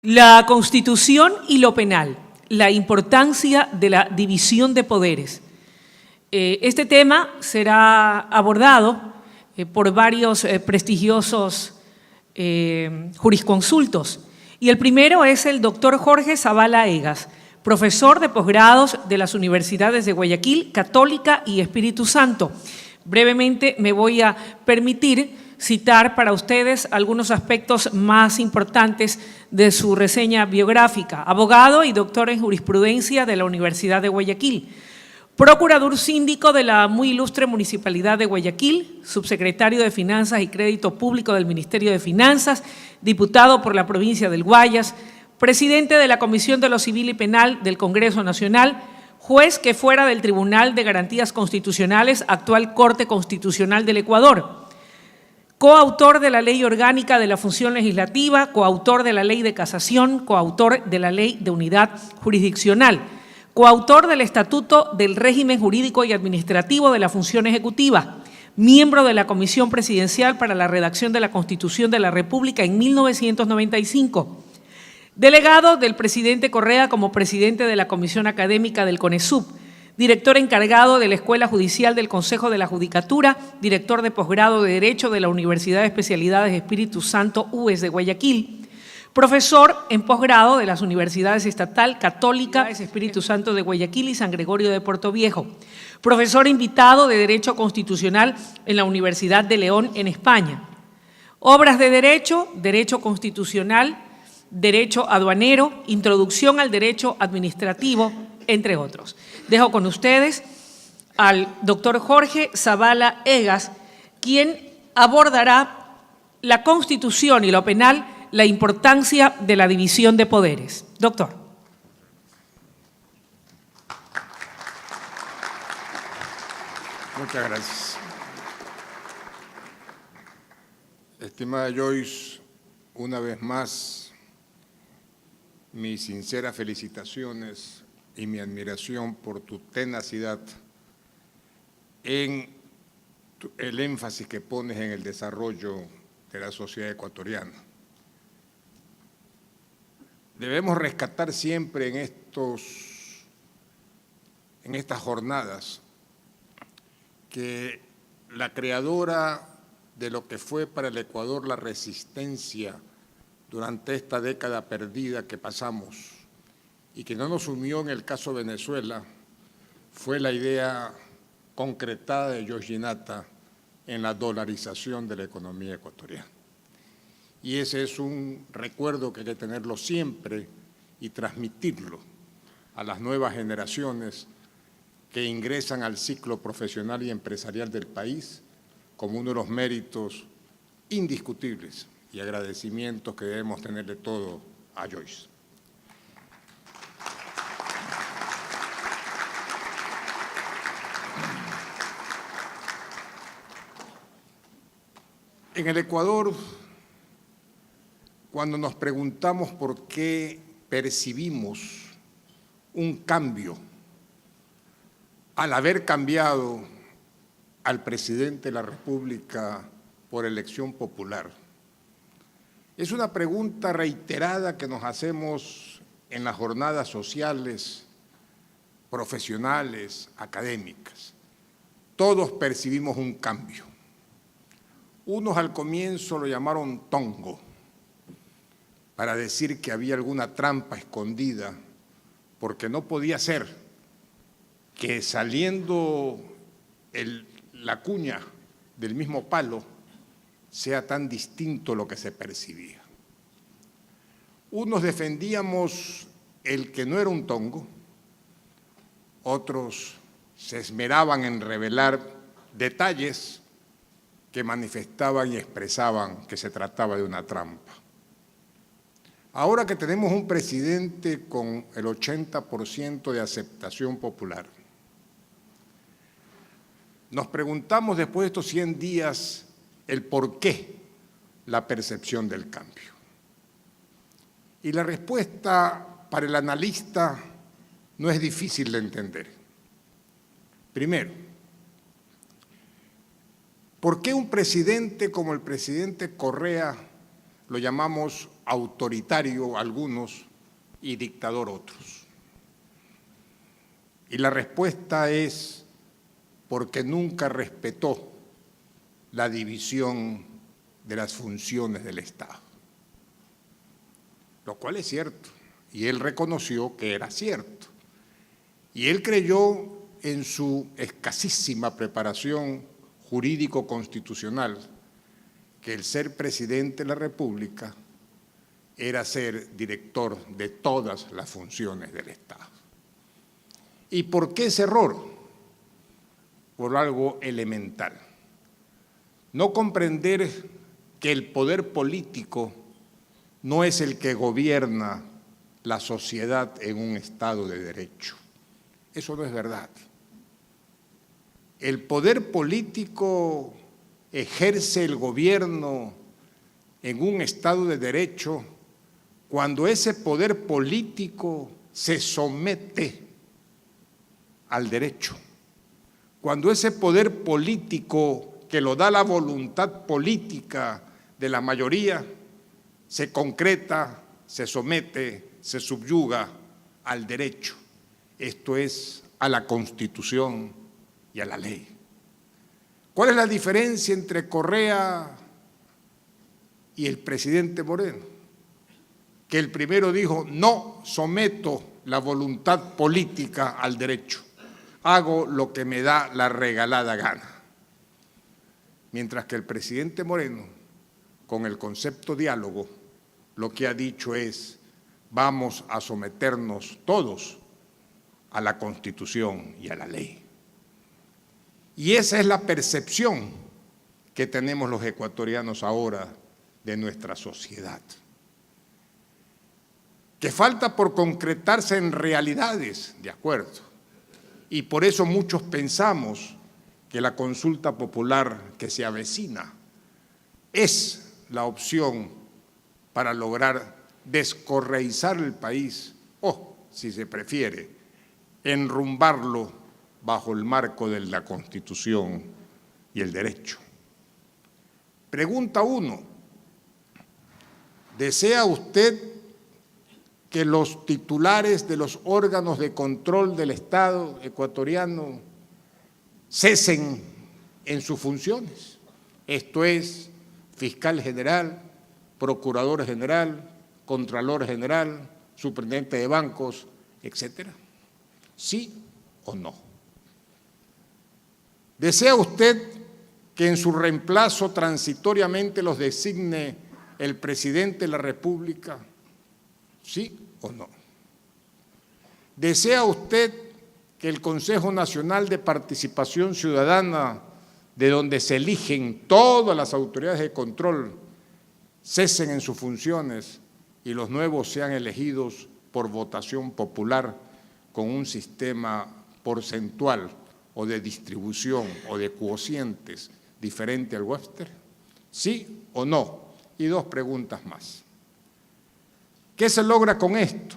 La Constitución y lo penal, la importancia de la división de poderes. Este tema será abordado por varios prestigiosos jurisconsultos. Y el primero es el doctor Jorge Zavala Egas, profesor de posgrados de las universidades de Guayaquil, Católica y Espíritu Santo. Brevemente me voy a permitir citar para ustedes algunos aspectos más importantes de su reseña biográfica. Abogado y doctor en jurisprudencia de la Universidad de Guayaquil, procurador síndico de la muy ilustre Municipalidad de Guayaquil, subsecretario de Finanzas y Crédito Público del Ministerio de Finanzas, diputado por la provincia del Guayas, presidente de la Comisión de lo Civil y Penal del Congreso Nacional, juez que fuera del Tribunal de Garantías Constitucionales, actual Corte Constitucional del Ecuador, coautor de la Ley Orgánica de la Función Legislativa, coautor de la Ley de Casación, coautor de la Ley de Unidad Jurisdiccional, coautor del Estatuto del Régimen Jurídico y Administrativo de la Función Ejecutiva, miembro de la Comisión Presidencial para la redacción de la Constitución de la República en 1995, delegado del presidente Correa como presidente de la Comisión Académica del CONESUB, director encargado de la Escuela Judicial del Consejo de la Judicatura, director de posgrado de Derecho de la Universidad de Especialidades Espíritu Santo UES de Guayaquil, profesor en posgrado de las Universidades Estatal, Católica, Espíritu Santo de Guayaquil y San Gregorio de Portoviejo, profesor invitado de Derecho Constitucional en la Universidad de León en España. Obras de Derecho, Derecho Constitucional, Derecho Aduanero, Introducción al Derecho Administrativo, entre otros. Dejo con ustedes al doctor Jorge Zavala Egas, quien abordará la Constitución y lo penal, la importancia de la división de poderes. Doctor. Muchas gracias. Estimada Joyce, una vez más, mis sinceras felicitaciones y mi admiración por tu tenacidad en el énfasis que pones en el desarrollo de la sociedad ecuatoriana. Debemos rescatar siempre en estas jornadas que la creadora de lo que fue para el Ecuador la resistencia durante esta década perdida que pasamos y que no nos unió en el caso de Venezuela, fue la idea concretada de Joyce Ginata en la dolarización de la economía ecuatoriana. Y ese es un recuerdo que hay que tenerlo siempre y transmitirlo a las nuevas generaciones que ingresan al ciclo profesional y empresarial del país como uno de los méritos indiscutibles y agradecimientos que debemos tenerle todo a Joyce. En el Ecuador, cuando nos preguntamos por qué percibimos un cambio al haber cambiado al presidente de la República por elección popular, es una pregunta reiterada que nos hacemos en las jornadas sociales, profesionales, académicas. Todos percibimos un cambio. Unos al comienzo lo llamaron tongo, para decir que había alguna trampa escondida, porque no podía ser que saliendo la cuña del mismo palo sea tan distinto lo que se percibía. Unos defendíamos el que no era un tongo, otros se esmeraban en revelar detalles que manifestaban y expresaban que se trataba de una trampa. Ahora que tenemos un presidente con el 80% de aceptación popular, nos preguntamos después de estos 100 días el por qué la percepción del cambio. Y la respuesta para el analista no es difícil de entender. Primero, ¿por qué un presidente como el presidente Correa lo llamamos autoritario algunos y dictador otros. Y la respuesta es porque nunca respetó la división de las funciones del Estado, lo cual es cierto, y él reconoció que era cierto. Y él creyó en su escasísima preparación jurídico-constitucional que el ser presidente de la República era ser director de todas las funciones del Estado. ¿Y por qué ese error? Por algo elemental. No comprender que el poder político no es el que gobierna la sociedad en un Estado de derecho. Eso no es verdad. El poder político ejerce el gobierno en un Estado de derecho cuando ese poder político se somete al derecho, cuando ese poder político que lo da la voluntad política de la mayoría se concreta, se somete, se subyuga al derecho, esto es, a la Constitución y a la ley. ¿Cuál es la diferencia entre Correa y el presidente Moreno? Que el primero dijo, no someto la voluntad política al derecho, hago lo que me da la regalada gana. Mientras que el presidente Moreno, con el concepto diálogo, lo que ha dicho es, vamos a someternos todos a la Constitución y a la ley. Y esa es la percepción que tenemos los ecuatorianos ahora de nuestra sociedad, que falta por concretarse en realidades, de acuerdo, y por eso muchos pensamos que la consulta popular que se avecina es la opción para lograr descorreizar el país o, si se prefiere, enrumbarlo bajo el marco de la Constitución y el derecho. Pregunta uno, ¿desea usted que los titulares de los órganos de control del Estado ecuatoriano cesen en sus funciones? Esto es, fiscal general, procurador general, contralor general, superintendente de bancos, etcétera. ¿Sí o no? ¿Desea usted que en su reemplazo transitoriamente los designe el presidente de la República? ¿Sí o no? ¿Desea usted que el Consejo Nacional de Participación Ciudadana, de donde se eligen todas las autoridades de control, cesen en sus funciones y los nuevos sean elegidos por votación popular con un sistema porcentual o de distribución o de cocientes diferente al Webster? ¿Sí o no? Y dos preguntas más. ¿Qué se logra con esto?